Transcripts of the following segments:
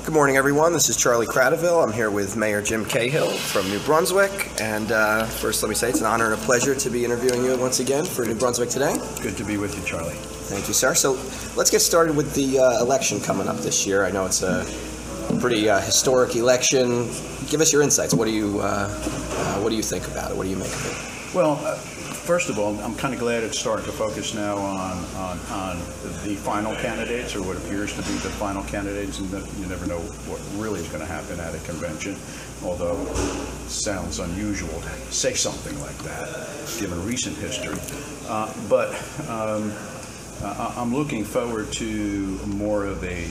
Good morning, everyone. This is Charlie Cradaville. I'm here with Mayor Jim Cahill from New Brunswick. And first, let me say it's an honor and a pleasure to be interviewing you once again for New Brunswick Today. Good to be with you, Charlie. Thank you, sir. So let's get started with the election coming up this year. I know it's a pretty historic election. Give us your insights. What do you think about it? What do you make of it? Well, first of all, I'm kind of glad it's starting to focus now on the final candidates, or what appears to be the final candidates, and you never know what really is going to happen at a convention, although it sounds unusual to say something like that, given recent history. But I'm looking forward to more of a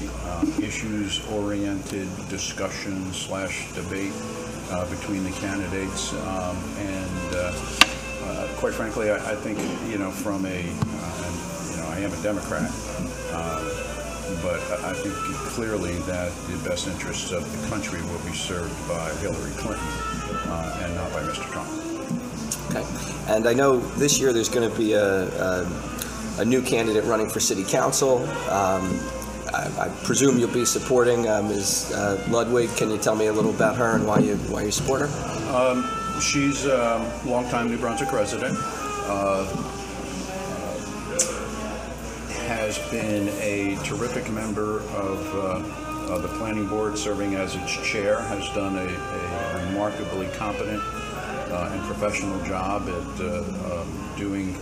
issues-oriented discussion / debate between the candidates, quite frankly, I think, from I am a Democrat, but I think clearly that the best interests of the country will be served by Hillary Clinton and not by Mr. Trump. Okay. And I know this year there's going to be a new candidate running for city council. I presume you'll be supporting Ms. Ludwig. Can you tell me a little about her and why you support her? She's a longtime New Brunswick resident, has been a terrific member of the planning board, serving as its chair, has done a remarkably competent and professional job at doing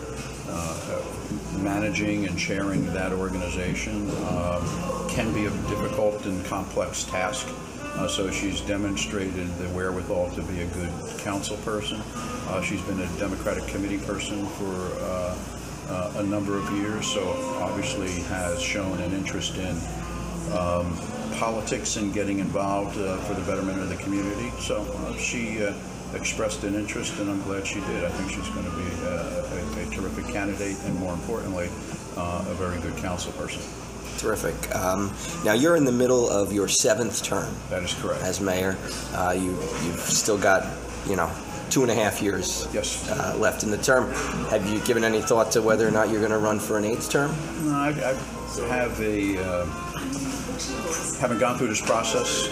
managing and chairing that organization. Can be a difficult and complex task. So she's demonstrated the wherewithal to be a good council person. She's been a Democratic committee person for a number of years, so obviously has shown an interest in politics and getting involved for the betterment of the community. So she expressed an interest, and I'm glad she did. I think she's going to be a terrific candidate, and more importantly, a very good council person. Terrific. Now you're in the middle of your 7th term. That is correct. As mayor, you've still got 2.5 years left in the term. Have you given any thought to whether or not you're going to run for an 8th term? No, I haven't gone through this process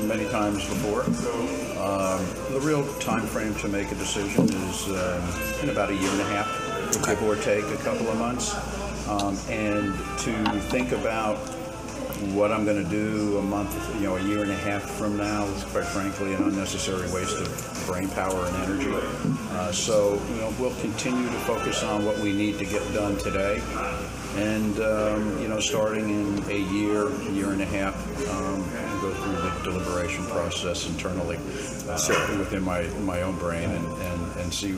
many times before. The real time frame to make a decision is in about 1.5 years, give or take a couple of months. And to think about what I'm going to do a 1.5 from now is, quite frankly, an unnecessary waste of brain power and energy. So we'll continue to focus on what we need to get done today, and starting in a year and a half, and go through the deliberation process internally within my own brain, and see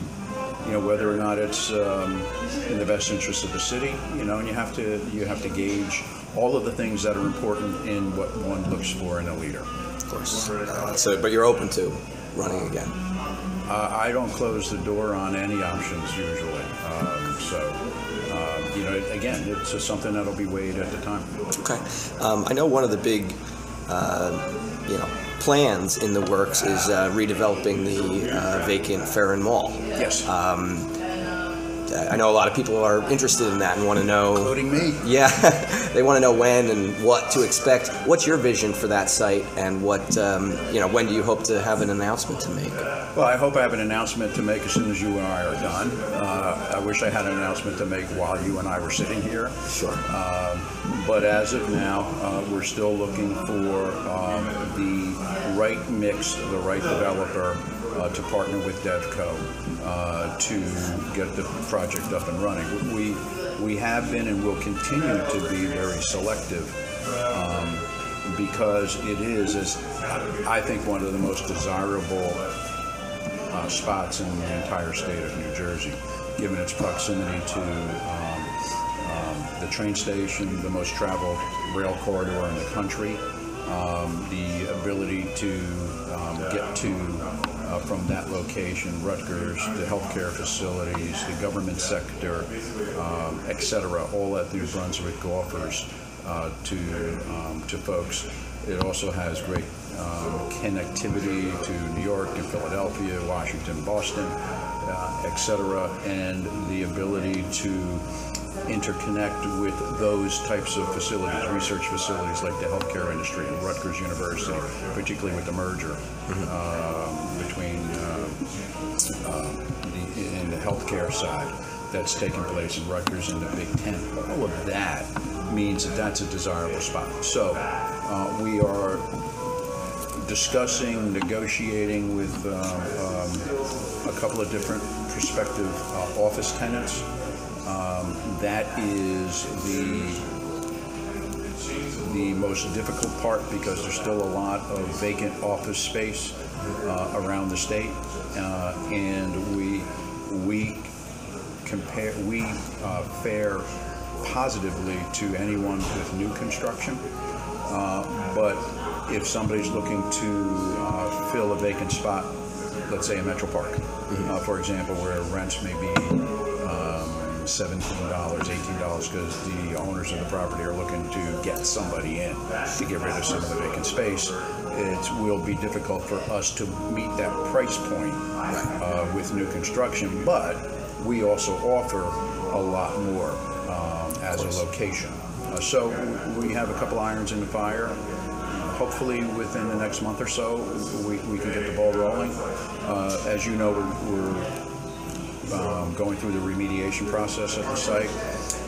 whether or not it's in the best interest of the city, and you have to gauge all of the things that are important in what one looks for in a leader. Of course. But you're open to running again? I don't close the door on any options usually. Again, it's just something that'll be weighed at the time. Okay. I know one of the big, plans in the works is redeveloping the vacant Farron Mall. Yes. I know a lot of people are interested in that and want to know. Including me. Yeah, they want to know when and what to expect. What's your vision for that site, and what when do you hope to have an announcement to make? Well, I hope I have an announcement to make as soon as you and I are done. I wish I had an announcement to make while you and I were sitting here. Sure. But as of now, we're still looking for the right mix, the right developer to partner with DevCo to get the project up and running. We have been and will continue to be very selective because it is, I think, one of the most desirable spots in the entire state of New Jersey, given its proximity to the train station, the most traveled rail corridor in the country, the ability to get to from that location, Rutgers, the healthcare facilities, the government sector, etc., all that New Brunswick offers to folks. It also has great connectivity to New York and Philadelphia, Washington, Boston, etc., and the ability to interconnect with those types of facilities, research facilities like the healthcare industry and Rutgers University, particularly with the merger between in the healthcare side that's taking place in Rutgers and the Big Ten. All of that means that that's a desirable spot. So we are discussing, negotiating with a couple of different prospective office tenants. That is the most difficult part because there's still a lot of vacant office space around the state, and we fare positively to anyone with new construction, but if somebody's looking to fill a vacant spot, let's say a Metro Park, for example, where rents may be $17, $18, because the owners of the property are looking to get somebody in to get rid of some of the vacant space, it will be difficult for us to meet that price point with new construction, but we also offer a lot more as a location. So we have a couple irons in the fire. Hopefully within the next month or so, we can get the ball rolling. As you know, we're going through the remediation process at the site.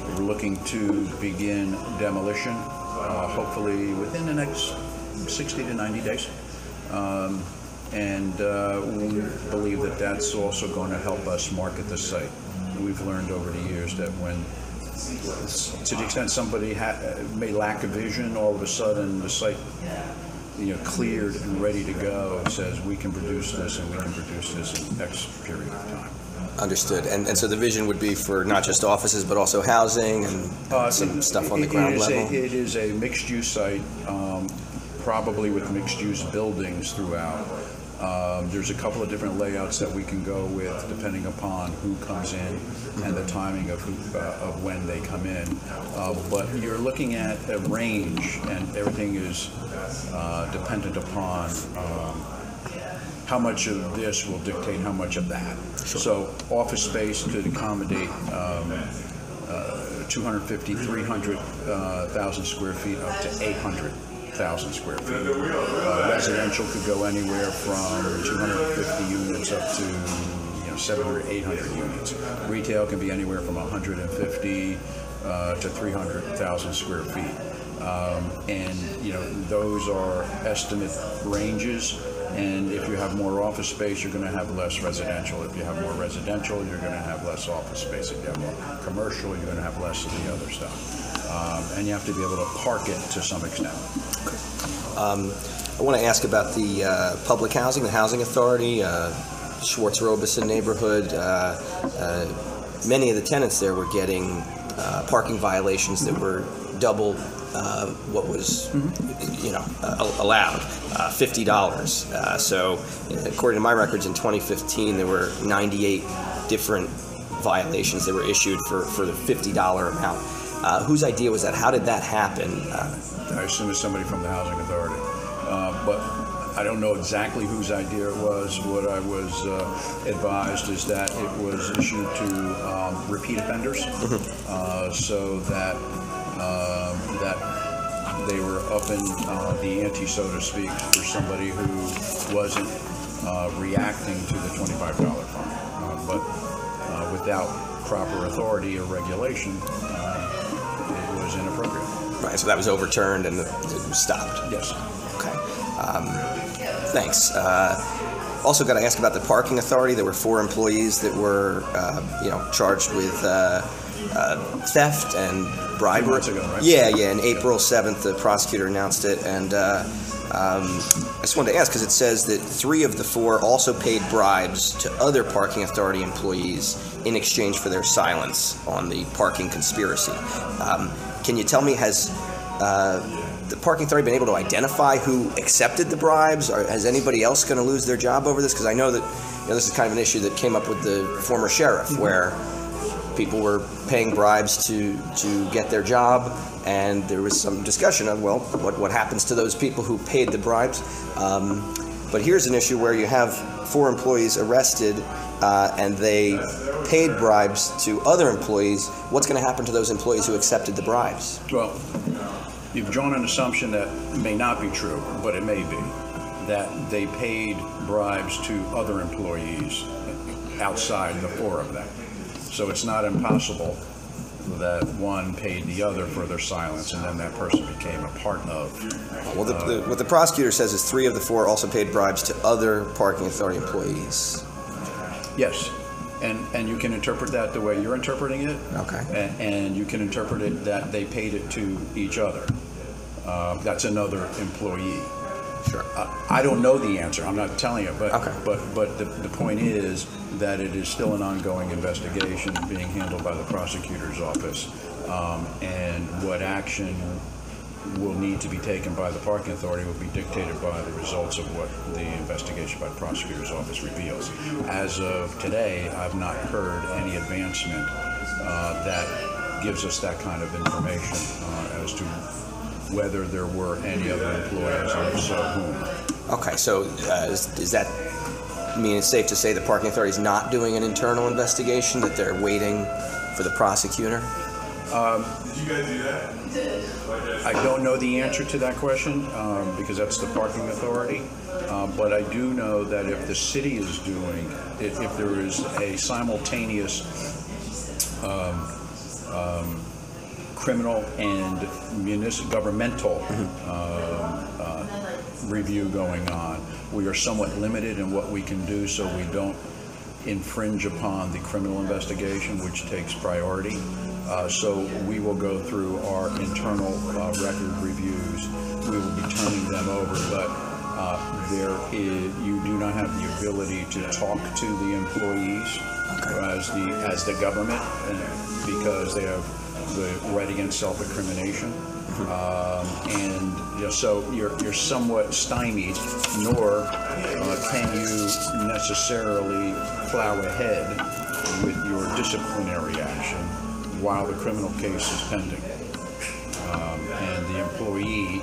We're looking to begin demolition, hopefully within the next 60 to 90 days. And we believe that that's also going to help us market the site. We've learned over the years that when, to the extent somebody may lack a vision, all of a sudden the site, cleared and ready to go, says we can produce this and we can produce this in X period of time. Understood. And so the vision would be for not just offices, but also housing and some stuff on the ground level? It is a mixed-use site, probably with mixed-use buildings throughout. There's a couple of different layouts that we can go with depending upon who comes in and the timing of when they come in. But you're looking at a range, and everything is dependent upon how much of this will dictate how much of that. Sure. So office space could accommodate 250, 300,000 square feet up to 800,000 square feet. Residential could go anywhere from 250 units up to 700, 800 units. Retail can be anywhere from 150 to 300,000 square feet. And those are estimate ranges. And if you have more office space, you're going to have less residential. If you have more residential, you're going to have less office space. If you have more commercial, you're going to have less of the other stuff. And you have to be able to park it to some extent. I want to ask about the public housing, the Housing Authority, Schwartz-Robeson neighborhood. Many of the tenants there were getting parking violations that were double what was allowed, $50. So according to my records in 2015, there were 98 different violations that were issued for the $50 amount. Whose idea was that? How did that happen? I assume it's somebody from the Housing Authority. But I don't know exactly whose idea it was. What I was advised is that it was issued to repeat offenders, so that they were upping the ante, so to speak, for somebody who wasn't reacting to the $25 fine. But without proper authority or regulation, it was inappropriate. Right, so that was overturned and it was stopped. Yes. Okay. Thanks. Also got to ask about the parking authority. There were 4 employees that were, charged with theft and bribery. 2 months ago, right? Yeah. And April 7th, the prosecutor announced it, and I just wanted to ask because it says that 3 of the 4 also paid bribes to other parking authority employees in exchange for their silence on the parking conspiracy. Can you tell me, has the parking authority been able to identify who accepted the bribes? Or has anybody else going to lose their job over this? Because I know that this is kind of an issue that came up with the former sheriff, where people were paying bribes to get their job, and there was some discussion of, well, what happens to those people who paid the bribes? But here's an issue where you have 4 employees arrested and they paid bribes to other employees, what's going to happen to those employees who accepted the bribes? Well, you've drawn an assumption that may not be true, but it may be, that they paid bribes to other employees outside the four of them. So it's not impossible that one paid the other for their silence, and then that person became a part of. Well, what the prosecutor says is 3 of the 4 also paid bribes to other parking authority employees. Yes, and you can interpret that the way you're interpreting it. Okay. And you can interpret it that they paid it to each other. That's another employee. Sure. I don't know the answer. I'm not telling you, but okay. but the point is that it is still an ongoing investigation being handled by the prosecutor's office, and what action will need to be taken by the parking authority will be dictated by the results of what the investigation by the prosecutor's office reveals. As of today, I've not heard any advancement that gives us that kind of information as to whether there were any other employees, and if so, whom. Okay, so does that mean it's safe to say the parking authority is not doing an internal investigation, that they're waiting for the prosecutor? Did you guys do that? I don't know the answer to that question because that's the parking authority. But I do know that if the city is doing, if there is a simultaneous criminal and governmental review going on, we are somewhat limited in what we can do so we don't infringe upon the criminal investigation, which takes priority. So we will go through our internal record reviews. We will be turning them over, but you do not have the ability to talk to the employees as the government, because they have the right against self-incrimination. And so you're somewhat stymied, nor can you necessarily plow ahead with your disciplinary action while the criminal case is pending. And the employee,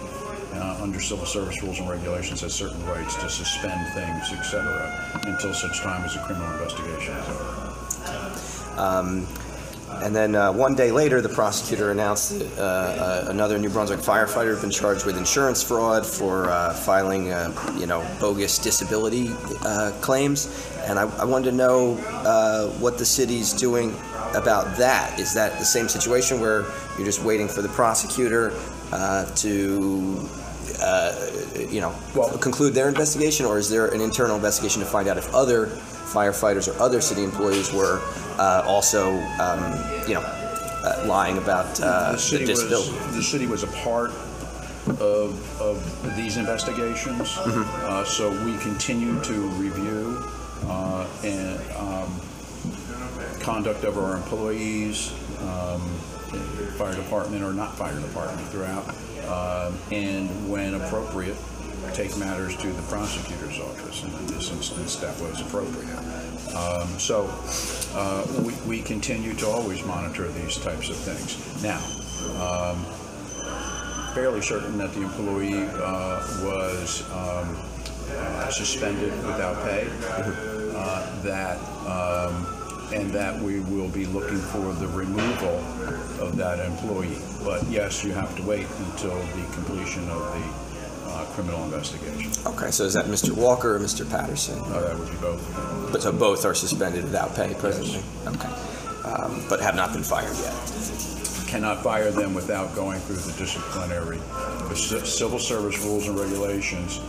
under civil service rules and regulations, has certain rights to suspend things, etc., until such time as a criminal investigation is over. And then one day later, the prosecutor announced that another New Brunswick firefighter had been charged with insurance fraud for filing, bogus disability claims. And I wanted to know what the city's doing about that. Is that the same situation where you're just waiting for the prosecutor to, conclude their investigation, or is there an internal investigation to find out if other firefighters or other city employees were also, lying about the disability? The city was a part of these investigations, so we continue to review and conduct of our employees, fire department or not fire department throughout, and when appropriate, take matters to the prosecutor's office, and in this instance that was appropriate. So we continue to always monitor these types of things. Now, fairly certain that the employee was suspended without pay, and that we will be looking for the removal of that employee. But yes, you have to wait until the completion of the criminal investigation. Okay, so is that Mr. Walker or Mr. Patterson? That would be both. But so both are suspended without pay presently? Yes. Okay. But have not been fired yet? Cannot fire them without going through the disciplinary. The civil service rules and regulations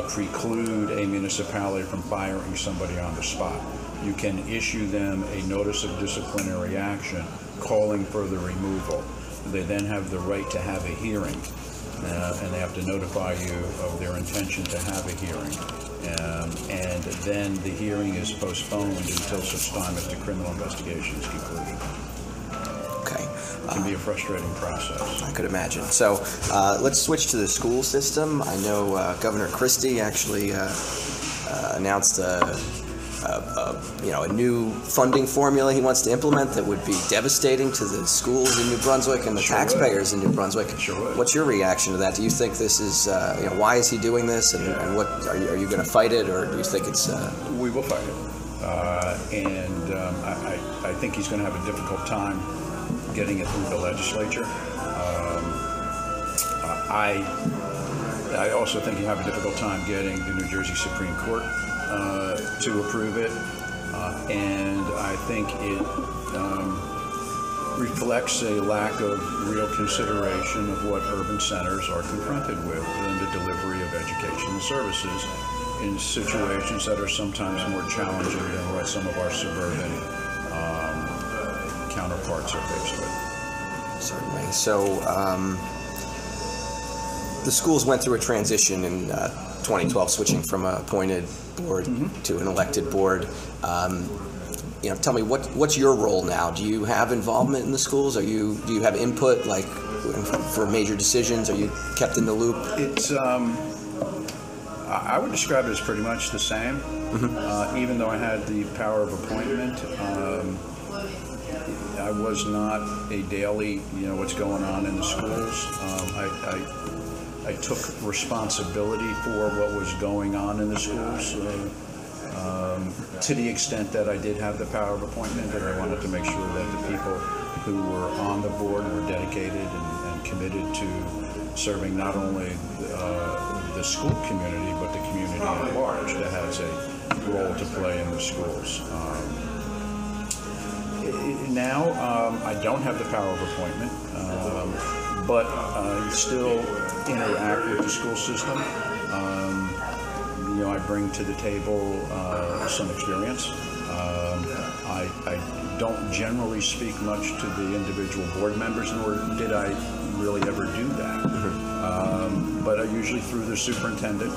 preclude a municipality from firing somebody on the spot. You can issue them a notice of disciplinary action calling for the removal. They then have the right to have a hearing, and they have to notify you of their intention to have a hearing. And then the hearing is postponed until such time as the criminal investigation is concluded. Okay. It can be a frustrating process. I could imagine. So let's switch to the school system. I know Governor Christie actually announced a new funding formula he wants to implement that would be devastating to the schools in New Brunswick and the taxpayers in New Brunswick. Sure would. What's your reaction to that? Do you think this is, why is he doing this, and what are you going to fight it, or do you think it's? We will fight it. I think he's going to have a difficult time getting it through the legislature. I also think he'll have a difficult time getting the New Jersey Supreme Court to approve it, and I think it reflects a lack of real consideration of what urban centers are confronted with in the delivery of educational services in situations that are sometimes more challenging than what some of our suburban counterparts are faced with. Certainly. So the schools went through a transition in 2012, switching from an appointed board to an elected board. Tell me what's your role now? Do you have involvement in the schools? Do you have input, like for major decisions? Are you kept in the loop? It's I would describe it as pretty much the same. Even though I had the power of appointment, I was not a daily, what's going on in the schools. I took responsibility for what was going on in the schools. To the extent that I did have the power of appointment, and I wanted to make sure that the people who were on the board were dedicated and committed to serving not only the school community, but the community at large that has a role to play in the schools. Now, I don't have the power of appointment, but I still interact with the school system. I bring to the table some experience. I don't generally speak much to the individual board members, nor did I really ever do that. But usually through the superintendent,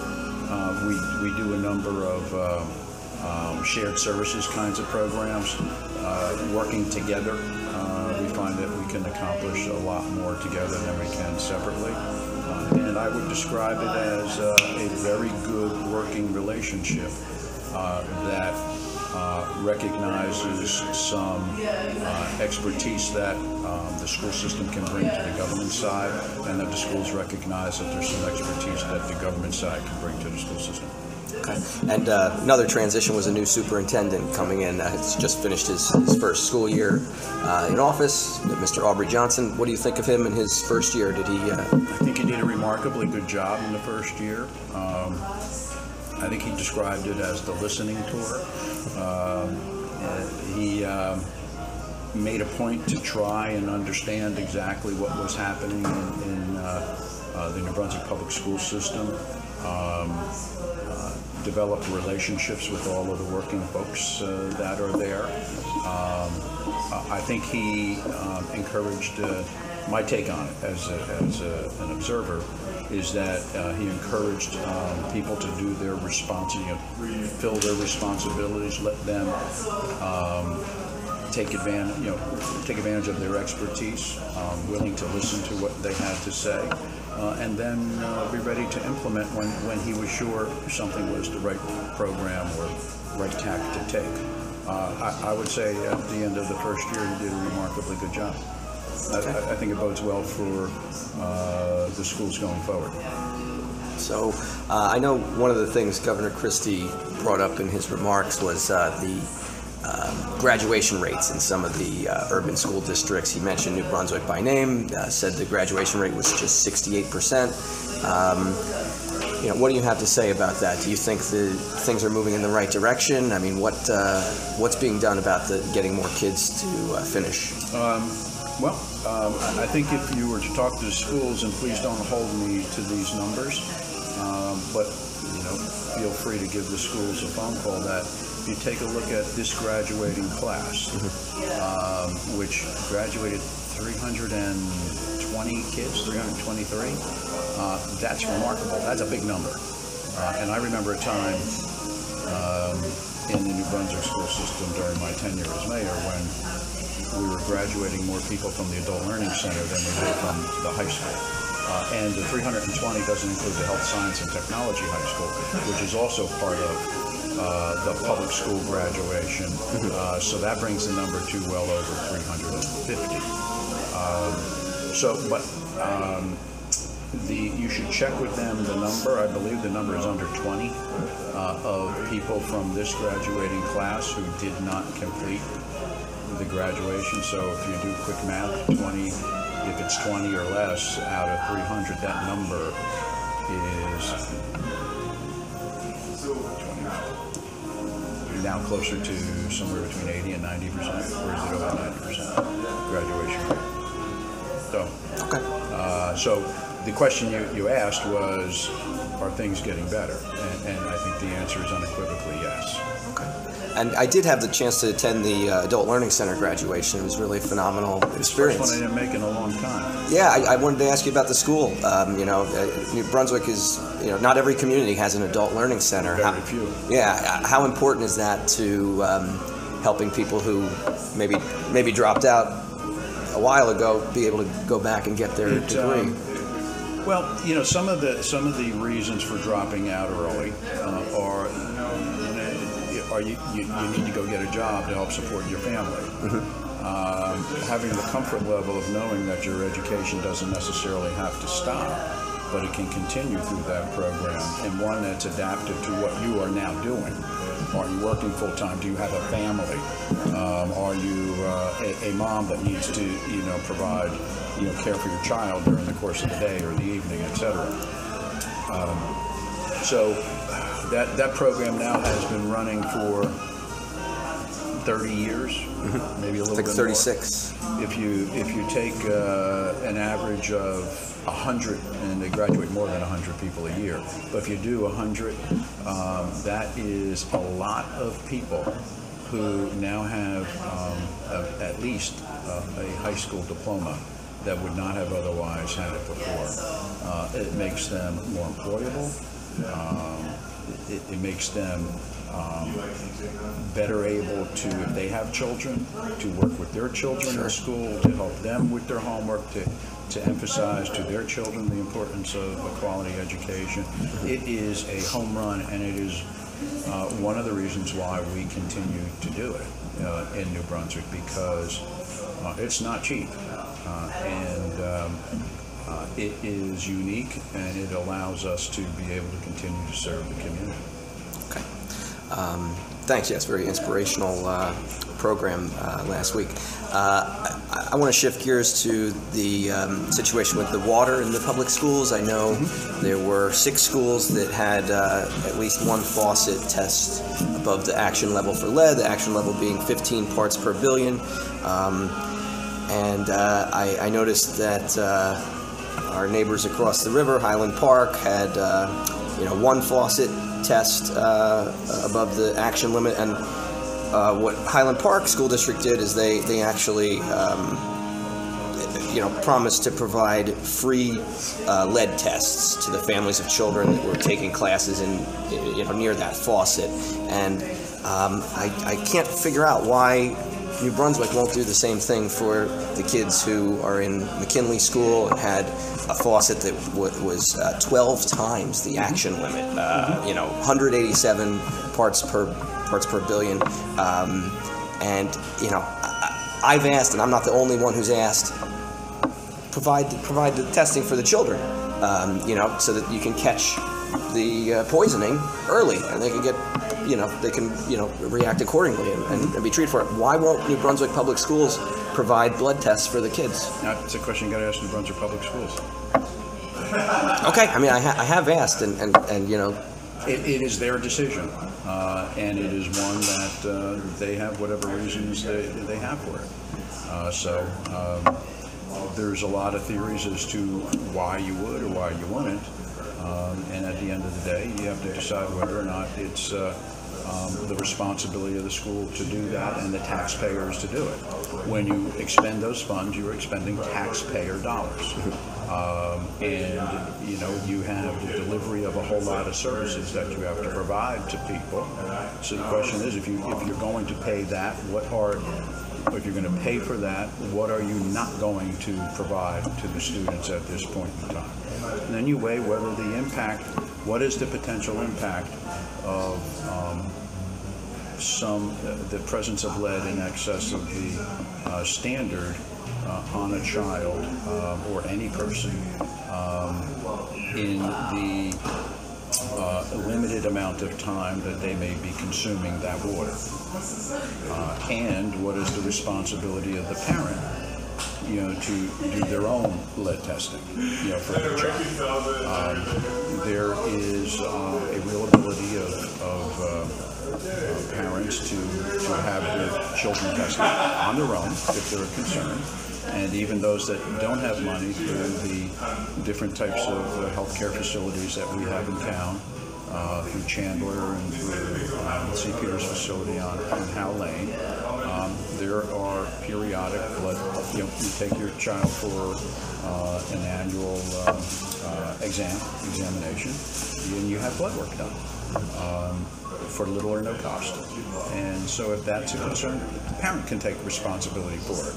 we do a number of shared services kinds of programs. Working together, we find that we can accomplish a lot more together than we can separately. And I would describe it as a very good working relationship that recognizes some expertise that the school system can bring to the government side, and that the schools recognize that there's some expertise that the government side can bring to the school system. Okay. And another transition was a new superintendent coming in. He's just finished his first school year in office, Mr. Aubrey Johnson. What do you think of him in his first year? Did he? I think he did a remarkably good job in the first year. I think he described it as the listening tour. He made a point to try and understand exactly what was happening in the New Brunswick public school system. Develop relationships with all of the working folks that are there. I think he encouraged, my take on it as an observer, is that he encouraged people to do their fill their responsibilities, let them take advantage of their expertise, willing to listen to what they had to say, and then be ready to implement when he was sure something was the right program or right tack to take. I would say at the end of the first year, he did a remarkably good job. I think it bodes well for the schools going forward. So I know one of the things Governor Christie brought up in his remarks was the graduation rates in some of the urban school districts. He mentioned New Brunswick by name, said the graduation rate was just 68%. What do you have to say about that? Do you think things are moving in the right direction? I mean, what's being done about getting more kids to finish? I think if you were to talk to the schools, and please don't hold me to these numbers, but feel free to give the schools a phone call, that if you take a look at this graduating class, which graduated 320 kids, 323, that's remarkable. That's a big number. And I remember a time in the New Brunswick school system during my tenure as mayor when we were graduating more people from the Adult Learning Center than we did from the high school. And the 320 doesn't include the Health Science and Technology High School, which is also part of the public school graduation. So that brings the number to well over 350. You should check with them the number. I believe the number is under 20 of people from this graduating class who did not complete the graduation. So if you do quick math, 20, if it's 20 or less out of 300, that number is 20, now closer to somewhere between 80 and 90%, or is it over 90% graduation rate? So, so the question you asked was, are things getting better? And I think the answer is unequivocally yes. Okay. And I did have the chance to attend the Adult Learning Center graduation. It was really a phenomenal experience. First one I didn't make in a long time. Yeah, I wanted to ask you about the school. New Brunswick is, not every community has an Adult Learning Center. Very few. Yeah, how important is that to helping people who maybe dropped out a while ago be able to go back and get their degree? Well, some of the reasons for dropping out early are you need to go get a job to help support your family. Mm-hmm. Having the comfort level of knowing that your education doesn't necessarily have to stop, but it can continue through that program, and one that's adapted to what you are now doing. Are you working full-time? Do you have a family? Are you a mom that needs to, provide, care for your child during the course of the day or the evening, etc.? So that program now has been running for 30 years, mm-hmm. maybe a little bit 36. More. If you take an average of 100, and they graduate more than 100 people a year, but if you do 100, that is a lot of people who now have at least a high school diploma that would not have otherwise had it before. It makes them more employable. It makes them better able to, if they have children, to work with their children in school, to help them with their homework, to emphasize to their children the importance of a quality education. It is a home run, and it is one of the reasons why we continue to do it in New Brunswick, because it's not cheap, and it is unique, and it allows us to be able to continue to serve the community. Okay. Thanks. Yes, very inspirational program last week. I want to shift gears to the situation with the water in the public schools. I know there were 6 schools that had at least one faucet test above the action level for lead, the action level being 15 parts per billion. And I noticed that our neighbors across the river, Highland Park, had one faucet test above the action limit, and what Highland Park School District did is they actually promised to provide free lead tests to the families of children that were taking classes in near that faucet, and I can't figure out why New Brunswick won't do the same thing for the kids who are in McKinley School and had a faucet that was 12 times the action limit, 187 parts per billion, and I've asked, and I'm not the only one who's asked, provide the testing for the children, so that you can catch the poisoning early, and they can get, they can react accordingly and be treated for it. Why won't New Brunswick Public Schools provide blood tests for the kids? Now, it's a question you got to ask New Brunswick Public Schools. Okay, I mean, I have asked, and It is their decision, and it is one that they have whatever reasons they have for it. So there's a lot of theories as to why you would or why you wouldn't, and at the end of the day, you have to decide whether or not it's the responsibility of the school to do that and the taxpayers to do it. When you expend those funds, you're expending taxpayer dollars. And you have the delivery of a whole lot of services that you have to provide to people. So the question is, if you're going to pay that, if you're going to pay for that, what are you not going to provide to the students at this point in time? And then you weigh whether what is the potential impact of the presence of lead in excess of the standard on a child or any person in the limited amount of time that they may be consuming that water. And what is the responsibility of the parent, to do their own lead testing, for their child. There is a real ability of parents to have their children tested on their own if they're concerned. And even those that don't have money, through the different types of healthcare facilities that we have in town, through Chandler and through St. Peter's facility on Howe Lane, there are periodic blood. You take your child for an annual examination, and you have blood work done for little or no cost. And so, if that's a concern, the parent can take responsibility for it.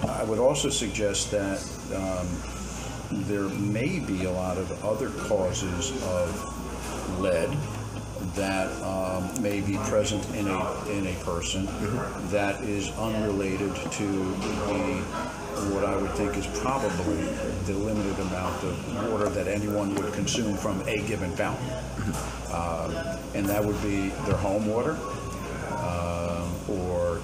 I would also suggest that there may be a lot of other causes of lead that may be present in a person that is unrelated to what I would think is probably the limited amount of water that anyone would consume from a given fountain, and that would be their home water, or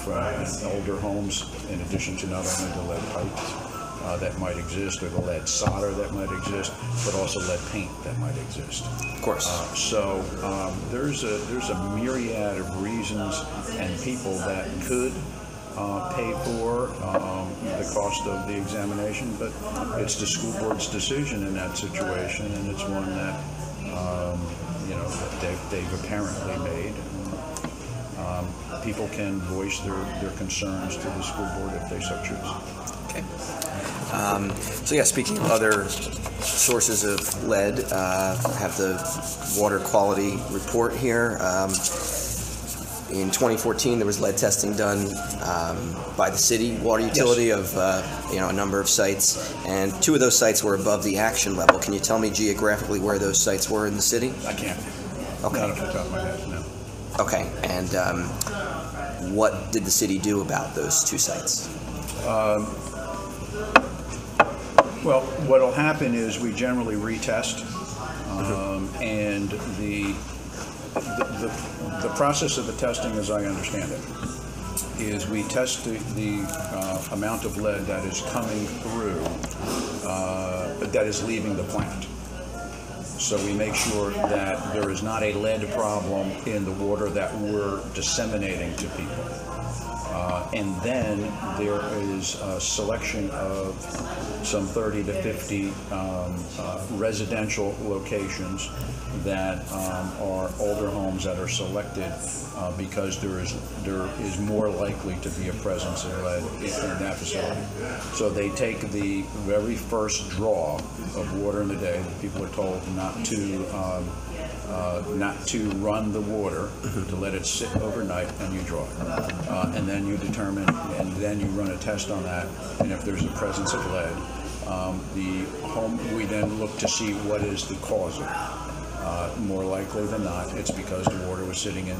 from older homes, in addition to not only the lead pipes that might exist, or the lead solder that might exist, but also lead paint that might exist. Of course. So there's a myriad of reasons and people that could pay for the cost of the examination, but it's the school board's decision in that situation, and it's one that they've apparently made. People can voice their concerns to the school board if they so choose. Okay. So yeah, speaking of other sources of lead, I have the water quality report here. In 2014, there was lead testing done by the city water utility of a number of sites, and 2 of those sites were above the action level. Can you tell me geographically where those sites were in the city? I can't. Okay. Not off the top of my head, no. Okay, and what did the city do about those 2 sites? Well, what will happen is we generally retest, and the process of the testing, as I understand it, is we test the amount of lead that is coming through, that is leaving the plant. So we make sure that there is not a lead problem in the water that we're disseminating to people. And then there is a selection of some 30 to 50 residential locations that are older homes that are selected because there is more likely to be a presence of lead in that facility. So they take the very first draw of water in the day. People are told not to run the water, to let it sit overnight, and you draw it. And then you determine, and then you run a test on that, and if there's a presence of lead, we then look to see what is the cause of it. More likely than not, it's because the water was sitting in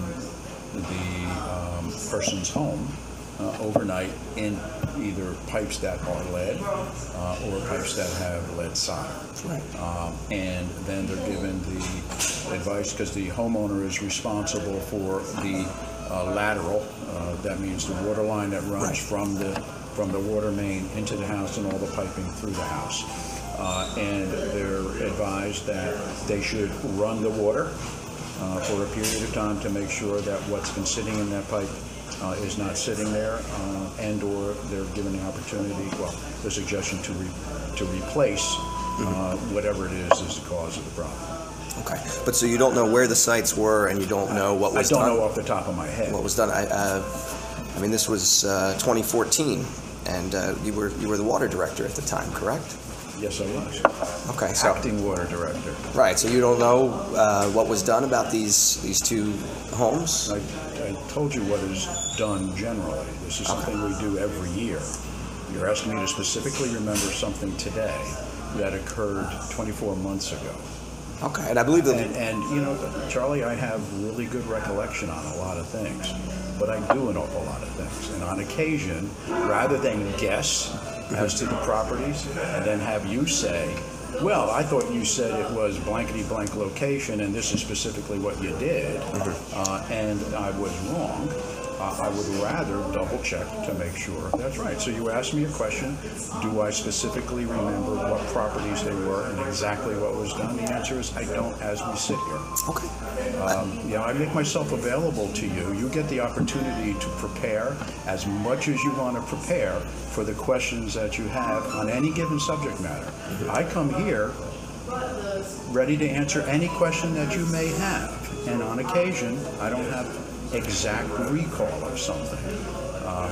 the person's home overnight in either pipes that are lead or pipes that have lead solder. Right. And then they're given the advice, because the homeowner is responsible for the lateral. That means the water line that runs from the water main into the house and all the piping through the house. And they're advised that they should run the water for a period of time to make sure that what's been sitting in that pipe is not sitting there, and or they're given the opportunity, the suggestion to replace whatever it is the cause of the problem. Okay, but so you don't know where the sites were, and you don't know what was done? I don't know off the top of my head. What was done? I mean, this was 2014, and you were the water director at the time, correct? Yes, I was. Okay, so acting water director. Right. So you don't know what was done about these 2 homes? I told you what is done generally. This is something we do every year. You're asking me to specifically remember something today that occurred 24 months ago. Okay, and I believe that. And you know, Charlie, I have really good recollection on a lot of things, but I do an awful lot of things. And on occasion, rather than guess as to the properties and then have you say, well, I thought you said it was blankety blank location and this is specifically what you did, and I was wrong. I would rather double check to make sure that's right. So you asked me a question, do I specifically remember what properties they were and exactly what was done? The answer is I don't as we sit here. Okay. I make myself available to you. You get the opportunity to prepare as much as you want to prepare for the questions that you have on any given subject matter. I come here ready to answer any question that you may have. And on occasion, I don't have exact recall of something.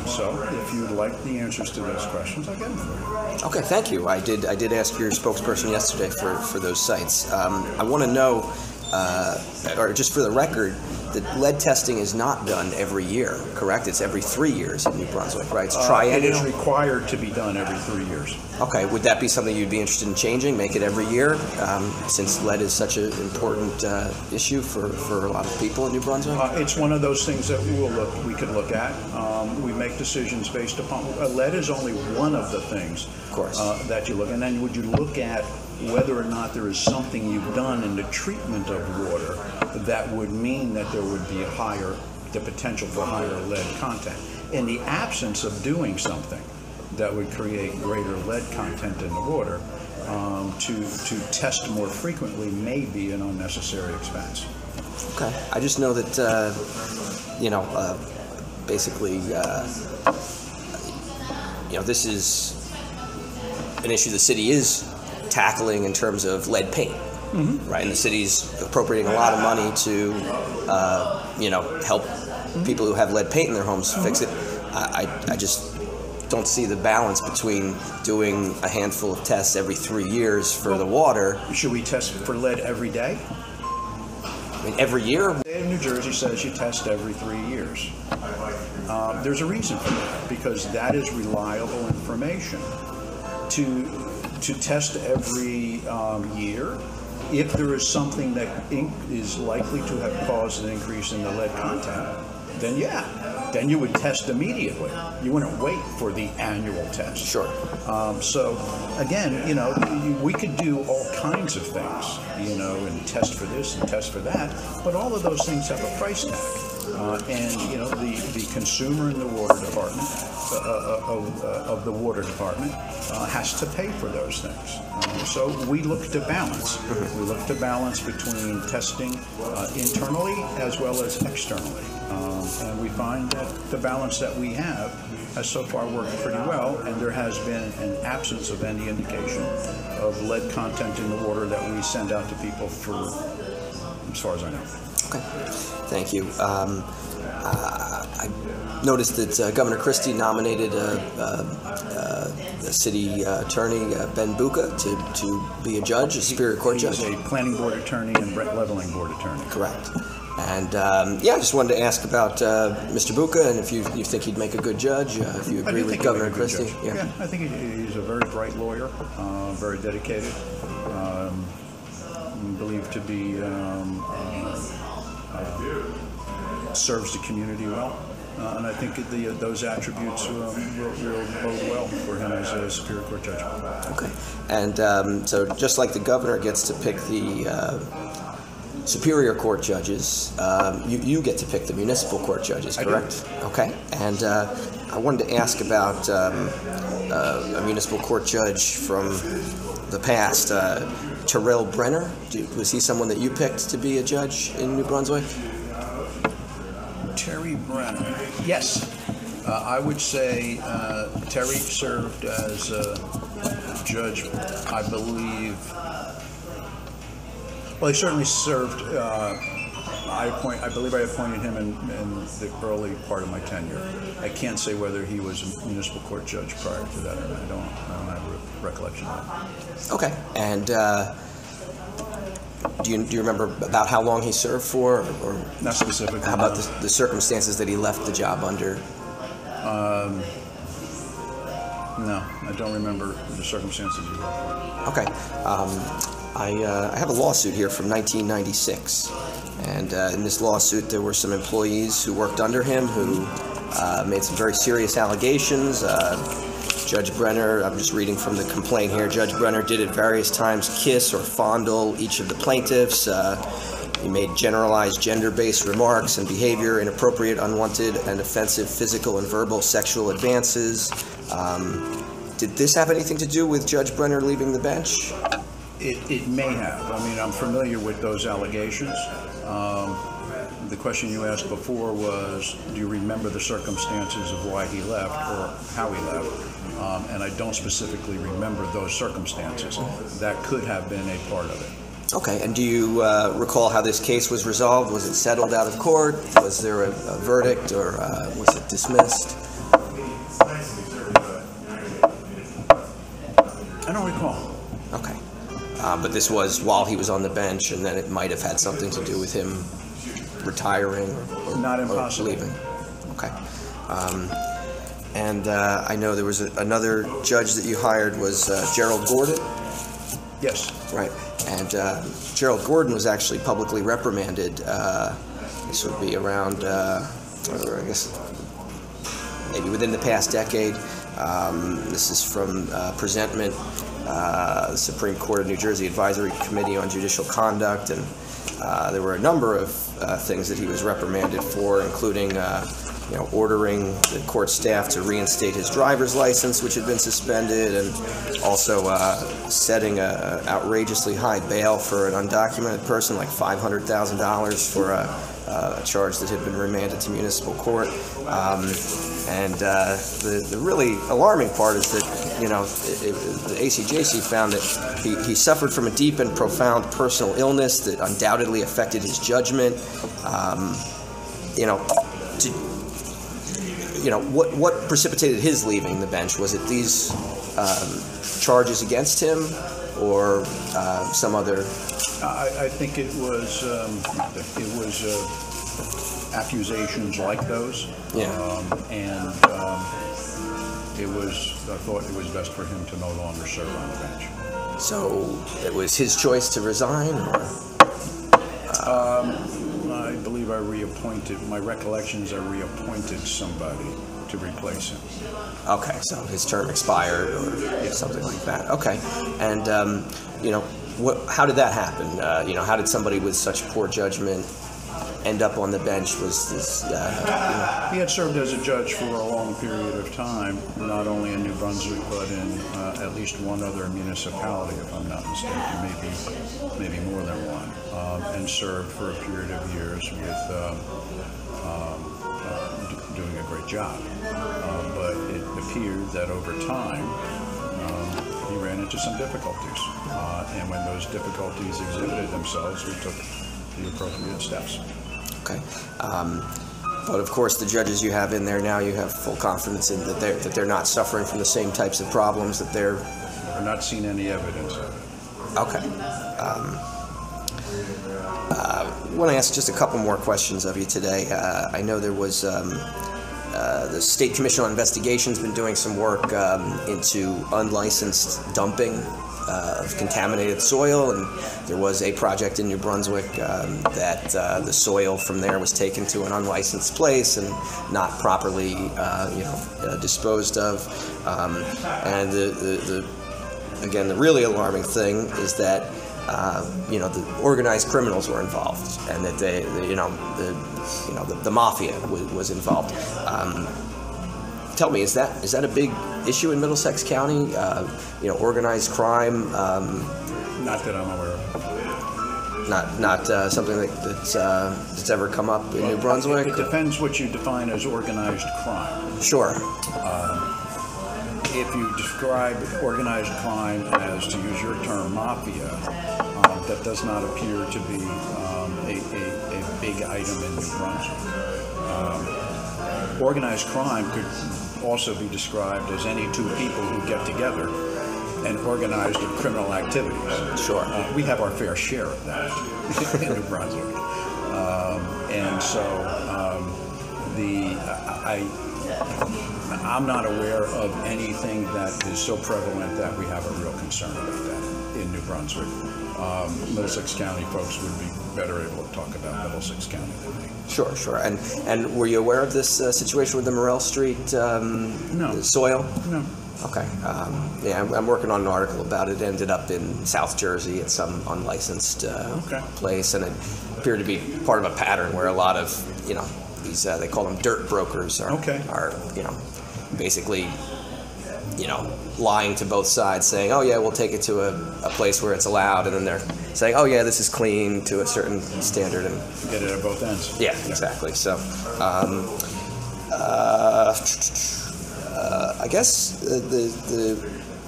So if you'd like the answers to those questions, I'll get them for you. Okay, thank you. I did ask your spokesperson yesterday for those sites. I want to know, or just for the record, that lead testing is not done every year, correct? It's every 3 years in New Brunswick, right? It's triennial? It is required to be done every 3 years. Okay, would that be something you'd be interested in changing, make it every year, since lead is such an important issue for a lot of people in New Brunswick? It's one of those things that we could look at. We make decisions based upon, lead is only one of the things, of course, that you look, and then would you look at whether or not there is something you've done in the treatment of water that would mean that there would be the potential for higher lead content. In the absence of doing something that would create greater lead content in the water, to test more frequently may be an unnecessary expense. Okay, I just know that, basically, this is an issue the city is tackling in terms of lead paint, right? And the city's appropriating a lot of money to, help people who have lead paint in their homes fix it. I just don't see the balance between doing a handful of tests every 3 years for the water. Should we test for lead every day? I mean, every year? The state of New Jersey says you test every 3 years. There's a reason for that, because that is reliable information. To test every year, if there is something that is likely to have caused an increase in the lead content, then you would test immediately. You wouldn't wait for the annual test. Sure. So again, we could do all kinds of things, and test for this and test for that, but all of those things have a price tag. And the consumer in the water department of the water department has to pay for those things. So we look to balance. We look to balance between testing internally as well as externally, and we find that the balance that we have has so far worked pretty well, and there has been an absence of any indication of lead content in the water that we send out to people for, as far as I know. Okay, thank you. I noticed that Governor Christie nominated the city attorney, Ben Buca, to be a judge, a Superior Court judge. He's a planning board attorney and leveling board attorney. Correct. And I just wanted to ask about Mr. Buca, and if you think he'd make a good judge, if you agree with Governor Christie. Yeah, I think he's a very bright lawyer, very dedicated, believed to be serves the community well, and I think those attributes will bode well for him as a Superior Court judge. Okay, and so just like the governor gets to pick the Superior Court judges, you get to pick the municipal court judges, correct? I do. Okay, and I wanted to ask about a municipal court judge from the past, Terrell Brenner. Was he someone that you picked to be a judge in New Brunswick? Terry Brenner. Yes. I would say Terry served as a judge, I believe. Well, he certainly served. I believe I appointed him in the early part of my tenure. I can't say whether he was a municipal court judge prior to that or not. I don't have a recollection of that. Okay. And do you remember about how long he served for, or not specifically? How about the circumstances that he left the job under? No, I don't remember the circumstances he left for. Okay. I have a lawsuit here from 1996, and in this lawsuit there were some employees who worked under him who made some very serious allegations. Judge Brenner, I'm just reading from the complaint here, Judge Brenner did at various times kiss or fondle each of the plaintiffs. He made generalized gender-based remarks and behavior, inappropriate, unwanted, and offensive physical and verbal sexual advances. Did this have anything to do with Judge Brenner leaving the bench? It may have. I mean, I'm familiar with those allegations. The question you asked before was, do you remember the circumstances of why he left or how he left? And I don't specifically remember those circumstances. That could have been a part of it. Okay, and do you recall how this case was resolved? Was it settled out of court? Was there a verdict, or was it dismissed? I don't recall. Okay. But this was while he was on the bench, and then it might have had something to do with him retiring or Not impossible. Or leaving. Okay. And I know there was another judge that you hired was Gerald Gordon? Yes. Right. And Gerald Gordon was actually publicly reprimanded. This would be around, I guess, maybe within the past decade. This is from presentment, the Supreme Court of New Jersey Advisory Committee on Judicial Conduct, and there were a number of things that he was reprimanded for, including ordering the court staff to reinstate his driver's license, which had been suspended, and also setting an outrageously high bail for an undocumented person, like $500,000 for a charge that had been remanded to municipal court. And the really alarming part is that, the ACJC found that he suffered from a deep and profound personal illness that undoubtedly affected his judgment. What precipitated his leaving the bench? Was it these charges against him, or some other? I think it was accusations like those. Yeah. I thought it was best for him to no longer serve on the bench. So it was his choice to resign, or? I believe my recollection is I reappointed somebody to replace him. Okay, so his term expired or something like that. Okay, and how did that happen? How did somebody with such poor judgment end up on the bench? He had served as a judge for a long period of time, not only in New Brunswick but in at least one other municipality, if I'm not mistaken, maybe more than one, and served for a period of years with doing a great job. But it appeared that over time he ran into some difficulties, and when those difficulties exhibited themselves, we took the appropriate steps. Okay. But of course, the judges you have in there now, you have full confidence in that they're not suffering from the same types of problems that they're. We're not seeing any evidence of it. Okay. I want to ask just a couple more questions of you today. I know there was the State Commission on Investigation's been doing some work into unlicensed dumping of contaminated soil, and there was a project in New Brunswick that the soil from there was taken to an unlicensed place and not properly disposed of. And again, the really alarming thing is that the organized criminals were involved, and that the mafia was involved. Tell me, is that a big issue in Middlesex County? Organized crime. Not that I'm aware of. Not something that's ever come up in New Brunswick. It depends what you define as organized crime. Sure. If you describe organized crime as, to use your term, mafia, that does not appear to be a big item in New Brunswick. Organized crime could also be described as any two people who get together and organize their criminal activities. Sure. We have our fair share of that in New Brunswick. And so I'm not aware of anything that is so prevalent that we have a real concern about that in New Brunswick. Middlesex County folks would be better able to talk about Middlesex County than me. Sure, sure. And were you aware of this situation with the Morrell Street No. soil? No. Okay. Yeah, I'm working on an article about it. It ended up in South Jersey at some unlicensed place, and it appeared to be part of a pattern where a lot of, these, they call them dirt brokers, are basically, lying to both sides, saying, oh yeah, we'll take it to a place where it's allowed, and then they're saying, oh yeah, this is clean to a certain standard, and Get it at both ends. yeah, exactly. So, I guess the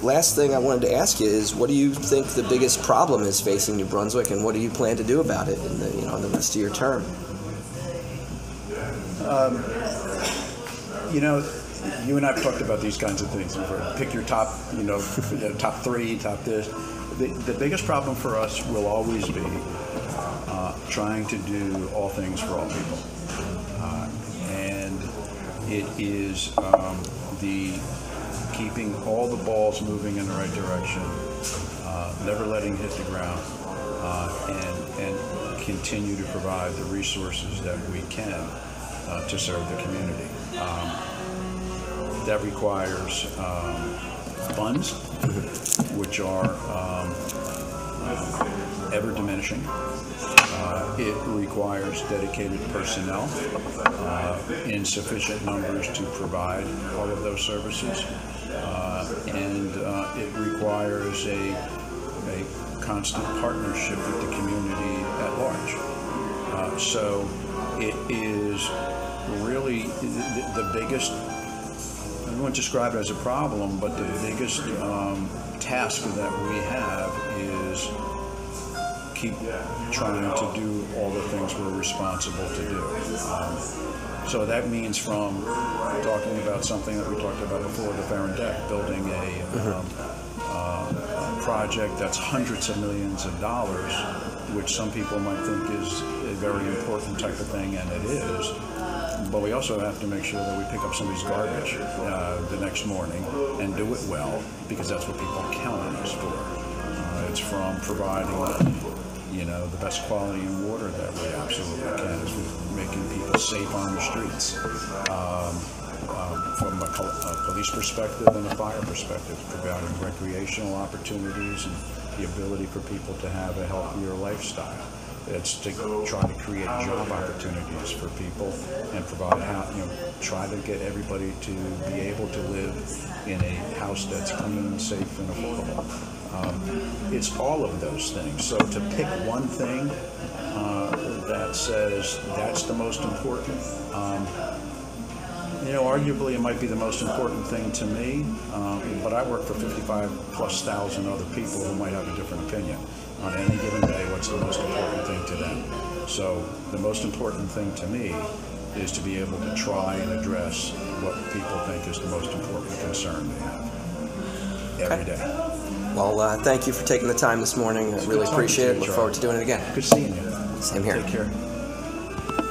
last thing I wanted to ask you is, what do you think the biggest problem is facing New Brunswick, and what do you plan to do about it in the rest of your term? You and I have talked about these kinds of things before. Pick your top, top three, top this. The biggest problem for us will always be trying to do all things for all people. And it is the keeping all the balls moving in the right direction, never letting hit the ground, and continue to provide the resources that we can to serve the community. That requires funds, which are ever diminishing. It requires dedicated personnel in sufficient numbers to provide all of those services, and it requires a constant partnership with the community at large. So it is really the biggest, I wouldn't describe it as a problem, but the biggest task that we have is keep trying to do all the things we're responsible to do. So that means from talking about something that we talked about before, the Farron Deck, building a project that's hundreds of millions of dollars, which some people might think is a very important type of thing, and it is. But we also have to make sure that we pick up somebody's garbage the next morning and do it well, because that's what people count on us for. It's from providing, the best quality in water that we absolutely can, is making people safe on the streets. From a police perspective and a fire perspective, providing recreational opportunities and the ability for people to have a healthier lifestyle. It's to try to create job opportunities for people and provide try to get everybody to be able to live in a house that's clean, safe, and affordable. It's all of those things. So to pick one thing that says that's the most important, arguably it might be the most important thing to me, but I work for 55,000+ other people who might have a different opinion. On any given day, what's the most important thing to them? So the most important thing to me is to be able to try and address what people think is the most important concern they have every day. Well, thank you for taking the time this morning. I really appreciate it. Look forward to doing it again. Good seeing you. Same here. Take care.